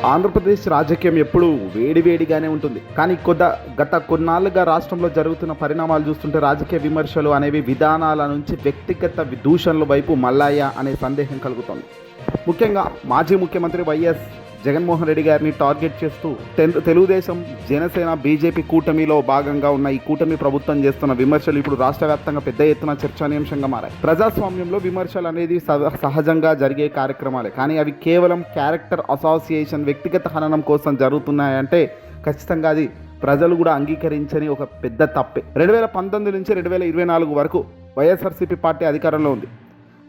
ఆంధ్రప్రదేశ్ రాజకీయం ఎప్పుడూ వేడివేడిగానే ఉంటుంది. కానీ గత కొన్నాళ్ళుగా రాష్ట్రంలో జరుగుతున్న పరిణామాలు చూస్తుంటే రాజకీయ విమర్శలు అనేవి విధానాల నుంచి వ్యక్తిగత దూషణల వైపు మల్లాయా అనే సందేహం కలుగుతోంది. ముఖ్యంగా మాజీ ముఖ్యమంత్రి వైఎస్ జగన్మోహన్ రెడ్డి గారిని టార్గెట్ చేస్తూ తెలుగుదేశం, జనసేన, బీజేపీ కూటమిలో భాగంగా ఉన్న ఈ కూటమి ప్రభుత్వం చేస్తున్న విమర్శలు ఇప్పుడు రాష్ట్ర వ్యాప్తంగా పెద్ద ఎత్తున చర్చనీయాంశంగా మారాయి. ప్రజాస్వామ్యంలో విమర్శలు అనేది సహజంగా జరిగే కార్యక్రమాలే. కానీ అవి కేవలం క్యారెక్టర్ అసోసియేషన్, వ్యక్తిగత హననం కోసం జరుగుతున్నాయంటే ఖచ్చితంగా అది ప్రజలు కూడా అంగీకరించని ఒక పెద్ద తప్పే. 2019 నుంచి 2024 వరకు వైఎస్ఆర్సీపీ పార్టీ అధికారంలో ఉంది.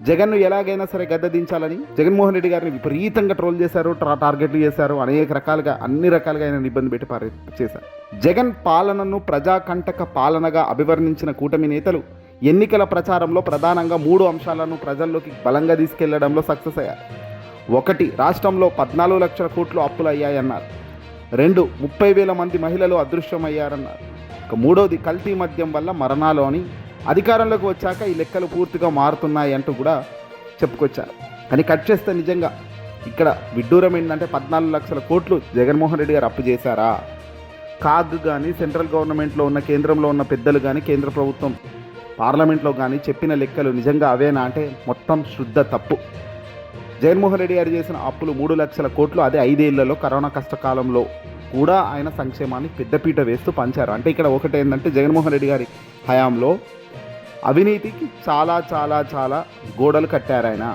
జగన్ను ఎలాగైనా సరే గద్దె దించాలని జగన్మోహన్ రెడ్డి గారిని విపరీతంగా ట్రోల్ చేశారు, టార్గెట్లు చేశారు, అన్ని రకాలుగా ఆయన ఇబ్బంది పెట్టి చేశారు. జగన్ పాలనను ప్రజాకంటక పాలనగా అభివర్ణించిన కూటమి నేతలు ఎన్నికల ప్రచారంలో ప్రధానంగా 3 అంశాలను ప్రజల్లోకి బలంగా తీసుకెళ్లడంలో సక్సెస్ అయ్యారు. 1, రాష్ట్రంలో 14 లక్షల కోట్లు అప్పులు అయ్యాయన్నారు. 2, 30,000 మంది మహిళలు అదృశ్యమయ్యారన్నారు. 3, కల్తీ మద్యం వల్ల మరణాలు అని అధికారంలోకి వచ్చాక ఈ లెక్కలు పూర్తిగా మారుతున్నాయి అంటూ కూడా చెప్పుకొచ్చారు. కానీ కట్ చేస్తే నిజంగా ఇక్కడ విడ్డూరం ఏంటంటే 14 లక్షల కోట్లు జగన్మోహన్ రెడ్డి గారు అప్పు చేశారా? కాగ్ కానీ, సెంట్రల్ గవర్నమెంట్లో ఉన్న, కేంద్రంలో ఉన్న పెద్దలు కానీ, కేంద్ర ప్రభుత్వం పార్లమెంట్లో కానీ చెప్పిన లెక్కలు నిజంగా అవేనా అంటే మొత్తం శుద్ధ తప్పు. జగన్మోహన్ రెడ్డి గారు చేసిన అప్పులు 3 లక్షల కోట్లు. అదే 5 ఏళ్లలో కరోనా కష్టకాలంలో కూడా ఆయన సంక్షేమాన్ని పెద్దపీట వేస్తూ పంచారు. అంటే ఇక్కడ ఒకటి ఏంటంటే జగన్మోహన్ రెడ్డి గారి హయాంలో అవినీతికి చాలా చాలా చాలా గోడలు కట్టారు. ఆయన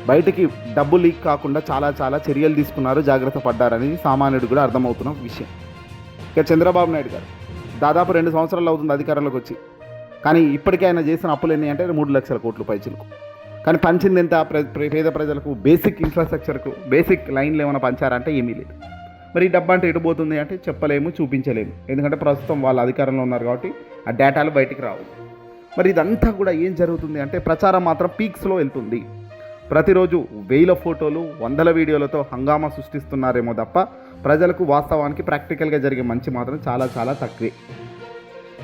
బయటికి డబ్బు లీక్ కాకుండా చాలా చర్యలు తీసుకున్నారు, జాగ్రత్త పడ్డారనేది సామాన్యుడు కూడా అర్థమవుతున్న విషయం. ఇక చంద్రబాబు నాయుడు గారు దాదాపు 2 సంవత్సరాలు అవుతుంది అధికారంలోకి వచ్చి. కానీ ఇప్పటికీ ఆయన చేసిన అప్పులు ఎన్ని అంటే 3 లక్షల కోట్లు పైచిలకు. కానీ పంచింది ఎంత? పేద ప్రజలకు బేసిక్ ఇన్ఫ్రాస్ట్రక్చర్కు బేసిక్ లైన్లు ఏమైనా పంచారంటే ఏమీ లేదు. మరి ఈ డబ్బా అంటే ఎటు పోతుంది అంటే చెప్పలేము, చూపించలేము. ఎందుకంటే ప్రస్తుతం వాళ్ళ అధికారంలో ఉన్నారు కాబట్టి ఆ డేటాలు బయటికి రావు. మరి ఇదంతా కూడా ఏం జరుగుతుంది అంటే ప్రచారం మాత్రం పీక్స్లో వెళ్తుంది. ప్రతిరోజు 1000 ఫోటోలు, 100 వీడియోలతో హంగామా సృష్టిస్తున్నారేమో తప్ప ప్రజలకు వాస్తవానికి ప్రాక్టికల్గా జరిగే మంచి మాత్రం చాలా తక్కువే.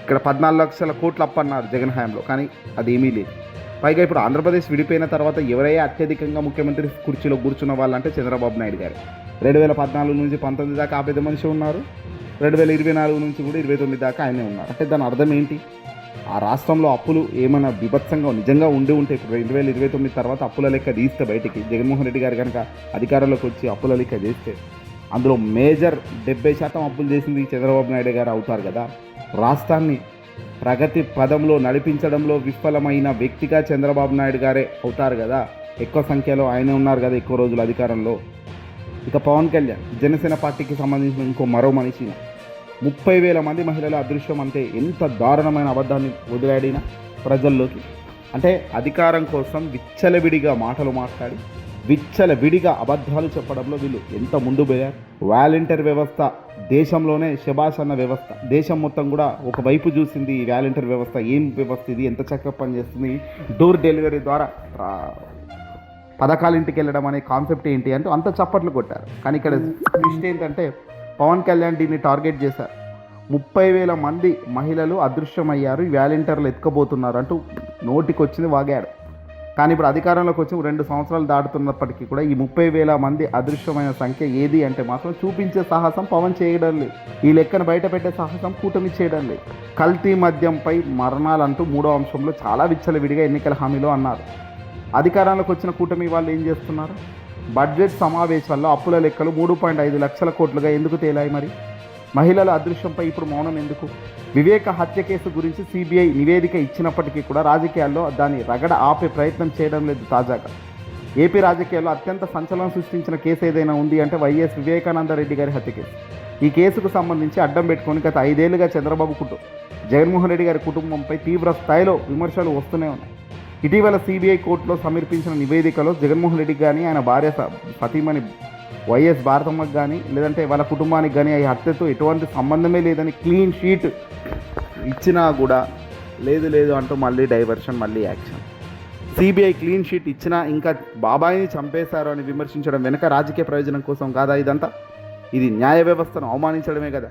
ఇక్కడ 14 లక్షల కోట్లు అప్పన్నారు జగన్ హయాంలో, కానీ అదేమీ లేదు. పైగా ఇప్పుడు ఆంధ్రప్రదేశ్ విడిపోయిన తర్వాత ఎవరైనా అత్యధికంగా ముఖ్యమంత్రి కుర్చీలో కూర్చున్న వాళ్ళంటే చంద్రబాబు నాయుడు గారు. 2014 నుంచి 19 దాకా ఆ పెద్ద మనిషి ఉన్నారు. 2024 నుంచి కూడా 29 దాకా ఆయనే ఉన్నారు. అంటే దాని అర్థం ఏంటి? ఆ రాష్ట్రంలో అప్పులు ఏమైనా బీభత్సంగా నిజంగా ఉంటే ఇప్పుడు 2029 తర్వాత అప్పుల లెక్క తీస్తే బయటికి జగన్మోహన్ రెడ్డి గారు కనుక అధికారంలోకి వచ్చి అప్పుల లెక్క చేస్తే అందులో మేజర్ 70% అప్పులు చేసింది చంద్రబాబు నాయుడు గారు అవుతారు కదా. రాష్ట్రాన్ని ప్రగతి పదంలో నడిపించడంలో విఫలమైన వ్యక్తిగా చంద్రబాబు నాయుడు గారే అవుతారు కదా. ఎక్కువ సంఖ్యలో ఆయనే ఉన్నారు కదా ఎక్కువ రోజులు అధికారంలో. ఇక పవన్ కళ్యాణ్ జనసేన పార్టీకి సంబంధించిన మరో మనిషి. 30,000 మంది మహిళల అదృశ్యం అంటే ఎంత దారుణమైన అబద్ధాన్ని వదిలాడిన ప్రజల్లోకి. అంటే అధికారం కోసం విచ్చలవిడిగా మాటలు మాట్లాడి విచ్చలవిడిగా అబద్ధాలు చెప్పడంలో వీళ్ళు ఎంత ముందు పోయారు. వాలంటీర్ వ్యవస్థ దేశంలోనే శబాష్ అన్న వ్యవస్థ. దేశం మొత్తం కూడా ఒకవైపు చూసింది ఈ వాలంటీర్ వ్యవస్థ. ఏం వ్యవస్థ ఇది, ఎంత చక్కగా పనిచేస్తుంది, డోర్ డెలివరీ ద్వారా పథకాలు ఇంటికి వెళ్ళడం అనే కాన్సెప్ట్ ఏంటి అంటే అంత చప్పట్లు కొట్టారు. కానీ ఇక్కడ ట్విస్ట్ ఏంటంటే పవన్ కళ్యాణ్ దీన్ని టార్గెట్ చేశారు. 30,000 మంది మహిళలు అదృశ్యమయ్యారు, ఈ వాలంటీర్లు ఎత్తుకోబోతున్నారు అంటూ నోటికొచ్చింది వాగాడు. కానీ ఇప్పుడు అధికారంలోకి వచ్చి 2 సంవత్సరాలు దాటుతున్నప్పటికీ కూడా ఈ 30,000 మంది అదృశ్యమైన సంఖ్య ఏది అంటే మాత్రం చూపించే సాహసం పవన్ చేయడం లేదు. ఈ లెక్కను బయట పెట్టే సాహసం కూటమి చేయడం లేదు. కల్తీ మద్యంపై మరణాలంటూ 3వ అంశంలో చాలా విచ్చలవిడిగా ఎన్నికల హామీలో అన్నారు. అధికారంలోకి వచ్చిన కూటమి వాళ్ళు ఏం చేస్తున్నారు? బడ్జెట్ సమావేశాల్లో అప్పుల లెక్కలు 3.5 లక్షల కోట్లుగా ఎందుకు తేలాయి? మరి మహిళల అదృశ్యంపై ఇప్పుడు మౌనం ఎందుకు? వివేక హత్య కేసు గురించి సిబిఐ నివేదిక ఇచ్చినప్పటికీ కూడా రాజకీయాల్లో దాన్ని రగడ ఆపే ప్రయత్నం చేయడం లేదు. తాజాగా ఏపీ రాజకీయాల్లో అత్యంత సంచలనం సృష్టించిన కేసు ఏదైనా ఉంది అంటే వైఎస్ వివేకానందరెడ్డి గారి హత్య కేసు. ఈ కేసుకు సంబంధించి అడ్డం పెట్టుకొని గత 5 ఏళ్లుగా చంద్రబాబు జగన్మోహన్ రెడ్డి గారి కుటుంబంపై తీవ్ర స్థాయిలో విమర్శలు వస్తూనే ఉన్నాయి. ఇటీవల సిబిఐ కోర్టులో సమర్పించిన నివేదికలో జగన్మోహన్ రెడ్డికి కానీ, ఆయన భార్య సతీమణి వైఎస్ భారతమ్మకి కానీ, లేదంటే వాళ్ళ కుటుంబానికి కానీ ఈ హత్యతో ఎటువంటి సంబంధమే లేదని క్లీన్ షీట్ ఇచ్చినా కూడా లేదు అంటూ మళ్ళీ డైవర్షన్, మళ్ళీ యాక్షన్. సిబిఐ క్లీన్ షీట్ ఇచ్చినా ఇంకా బాబాయిని చంపేశారు అని విమర్శించడం వెనుక రాజకీయ ప్రయోజనం కోసం కాదా ఇదంతా? ఇది న్యాయ వ్యవస్థను అవమానించడమే కదా.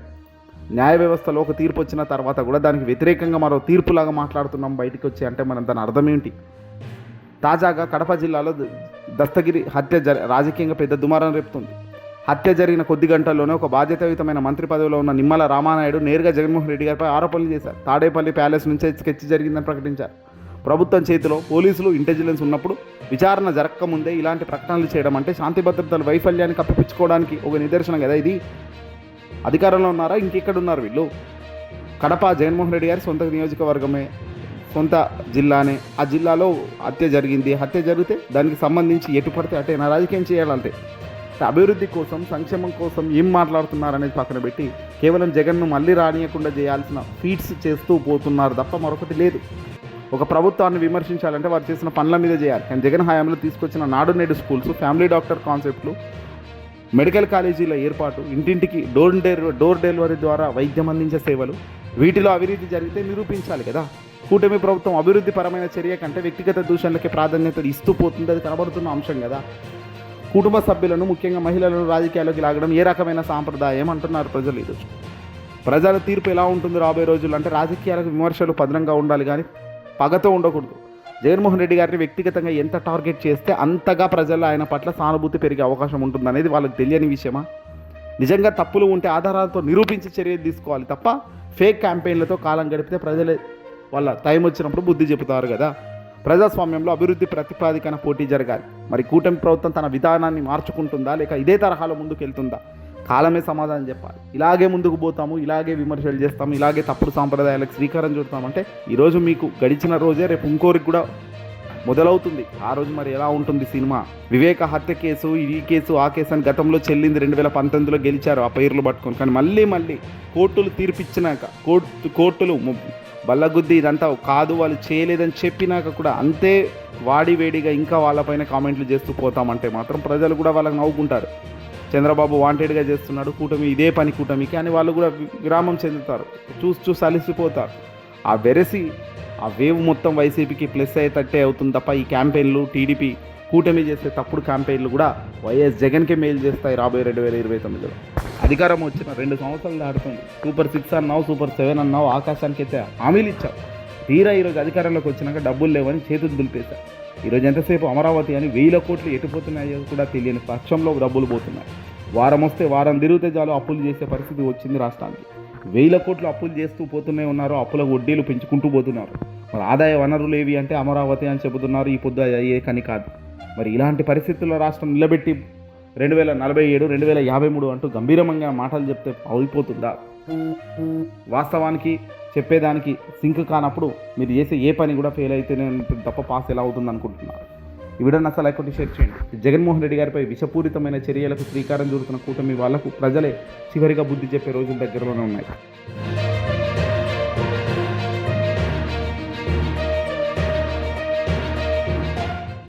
న్యాయ వ్యవస్థలో ఒక తీర్పు వచ్చిన తర్వాత కూడా దానికి వ్యతిరేకంగా మరో తీర్పులాగా మాట్లాడుతున్నాం బయటికి వచ్చి అంటే మనం దాని అర్థం ఏంటి? తాజాగా కడప జిల్లాలో దస్తగిరి హత్య రాజకీయంగా పెద్ద దుమారం రేపుతుంది. హత్య జరిగిన కొద్ది గంటల్లోనే ఒక బాధ్యతాయుతమైన మంత్రి పదవిలో ఉన్న నిమ్మల రామానాయుడు నేరుగా జగన్మోహన్ రెడ్డి గారిపై ఆరోపణలు చేశారు. తాడేపల్లి ప్యాలెస్ నుంచే స్కెచ్ జరిగిందని ప్రకటించారు. ప్రభుత్వం చేతిలో పోలీసులు ఇంటెలిజెన్స్ ఉన్నప్పుడు విచారణ జరగకముందే ఇలాంటి ప్రకటనలు చేయడం అంటే శాంతి భద్రతల వైఫల్యాన్ని కప్పిపుచ్చుకోవడానికి ఒక నిదర్శనం కదా. ఇది అధికారంలో ఉన్నారా, ఇంకెక్కడ ఉన్నారు వీళ్ళు? కడప జగన్మోహన్ రెడ్డి గారి సొంత నియోజకవర్గమే, సొంత జిల్లానే. ఆ జిల్లాలో హత్య జరిగింది. హత్య జరిగితే దానికి సంబంధించి ఎటు పడితే అటే నా రాజకీయం చేయాలంటే అభివృద్ధి కోసం, సంక్షేమం కోసం ఏం మాట్లాడుతున్నారనేది పక్కన పెట్టి కేవలం జగన్ను మళ్ళీ రానియకుండా చేయాల్సిన ఫీట్స్ చేస్తూ పోతున్నారు తప్ప మరొకటి లేదు. ఒక ప్రభుత్వాన్ని విమర్శించాలంటే వారు చేసిన పనుల మీద చేయాలి. కానీ జగన్ హయాంలో తీసుకొచ్చిన నాడు నేడు స్కూల్స్, ఫ్యామిలీ డాక్టర్ కాన్సెప్ట్లు, మెడికల్ కాలేజీల ఏర్పాటు, ఇంటింటికి డోర్ డెలివరీ ద్వారా వైద్యం అందించే సేవలు, వీటిలో అవినీతి జరిగితే నిరూపించాలి కదా. కూటమి ప్రభుత్వం అభివృద్ధి పరమైన చర్య కంటే వ్యక్తిగత దూషణలకి ప్రాధాన్యత ఇస్తూ పోతుంది. అది కనబడుతున్న అంశం కదా. కుటుంబ సభ్యులను, ముఖ్యంగా మహిళలను రాజకీయాల్లోకి లాగడం ఏ రకమైన సాంప్రదాయం అంటున్నారు ప్రజలు. ఈరోజు ప్రజల తీర్పు ఎలా ఉంటుంది రాబోయే రోజుల్లో అంటే రాజకీయాలకు విమర్శలు భద్రంగా ఉండాలి కానీ పగతో ఉండకూడదు. జగన్మోహన్ రెడ్డి గారిని వ్యక్తిగతంగా ఎంత టార్గెట్ చేస్తే అంతగా ప్రజల్లో ఆయన పట్ల సానుభూతి పెరిగే అవకాశం ఉంటుందనేది వాళ్ళకి తెలియని విషయమా? నిజంగా తప్పులు ఉంటే ఆధారాలతో నిరూపించి చర్యలు తీసుకోవాలి తప్ప ఫేక్ క్యాంపెయిన్లతో కాలం గడిపితే ప్రజలే వాళ్ళ టైం వచ్చినప్పుడు బుద్ధి చెబుతారు కదా. ప్రజాస్వామ్యంలో అభివృద్ధి ప్రతిపాదికన పోటీ జరగాలి. మరి కూటమి ప్రభుత్వం తన విధానాన్ని మార్చుకుంటుందా లేక ఇదే తరహాలో ముందుకు వెళ్తుందా? కాలమే సమాధానం చెప్పాలి. ఇలాగే ముందుకు పోతాము, ఇలాగే విమర్శలు చేస్తాము, ఇలాగే తప్పుడు సాంప్రదాయాలకు శ్రీకారం చుడతామంటే ఈరోజు మీకు గడిచిన రోజే రేపు ఇంకోరికి కూడా మొదలవుతుంది. ఆ రోజు మరి ఎలా ఉంటుంది సినిమా? వివేక హత్య కేసు, ఈ కేసు, ఆ కేసు అని గతంలో చెల్లింది. 2019లో గెలిచారు ఆ పేర్లు పట్టుకొని. కానీ మళ్ళీ కోర్టులు తీర్పిచ్చినాక, కోర్టులు బల్లగుద్ది ఇదంతా కాదు వాళ్ళు చేయలేదని చెప్పినాక కూడా అంతే వాడివేడిగా ఇంకా వాళ్ళపైన కామెంట్లు చేస్తూ పోతామంటే మాత్రం ప్రజలు కూడా వాళ్ళకి నవ్వుకుంటారు. చంద్రబాబు వాంటెడ్గా చేస్తున్నాడు, కూటమి ఇదే పని కూటమికి అని వాళ్ళు కూడా విరామం చెందుతారు. చూసి అలిసిపోతారు. ఆ వెరసి ఆ వేవ్ మొత్తం వైసీపీకి ప్లస్ అయ్యేటట్టే అవుతుంది తప్ప ఈ క్యాంపెయిన్లు, టీడీపీ కూటమి చేసే తప్పుడు క్యాంపెయిన్లు కూడా వైఎస్ జగన్కే మేలు చేస్తాయి రాబోయే 2029లో. అధికారం వచ్చిన 2 సంవత్సరాలు దాటుతుంది. సూపర్ 6 అన్నావు, సూపర్ 7 అన్నావు, ఆకాశానికి అయితే హామీలు ఇచ్చావు. తీరా ఈరోజు అధికారంలోకి వచ్చినాక డబ్బులు లేవని చేతులు దులిపేశారు. ఈరోజు ఎంతసేపు అమరావతి అని 1000 కోట్లు ఎటుపోతున్నాయో కూడా తెలియని పక్షంలో డబ్బులు పోతున్నాయి. వారం వస్తే వారం తిరిగితే చాలు అప్పులు చేసే పరిస్థితి వచ్చింది రాష్ట్రానికి. 1000 కోట్లు అప్పులు చేస్తూ పోతూనే ఉన్నారు. అప్పుల వడ్డీలు పెంచుకుంటూ పోతున్నారు. మరి ఆదాయ వనరులు ఏవి అంటే అమరావతి అని చెబుతున్నారు. ఈ పొద్దు అయ్యే కని కాదు. మరి ఇలాంటి పరిస్థితుల్లో రాష్ట్రం నిలబెట్టి 2047, 2053 అంటూ గంభీరంగా మాటలు చెప్తే అయిపోతుందా? వాస్తవానికి చెప్పేదానికి సింక్ కానప్పుడు మీరు చేసే ఏ పని కూడా ఫెయిల్ అయితేనే తప్ప పాస్ ఎలా అవుతుంది అనుకుంటున్నారు? ఈ వీడియోని అసలు లేకపోతే షేర్ చేయండి. జగన్మోహన్ రెడ్డి గారిపై విషపూరితమైన చర్యలకు శ్రీకారం చుడుతున్న కూటమి వాళ్లకు ప్రజలే చివరిగా బుద్ధి చెప్పే రోజులు దగ్గరలోనే ఉన్నాయి.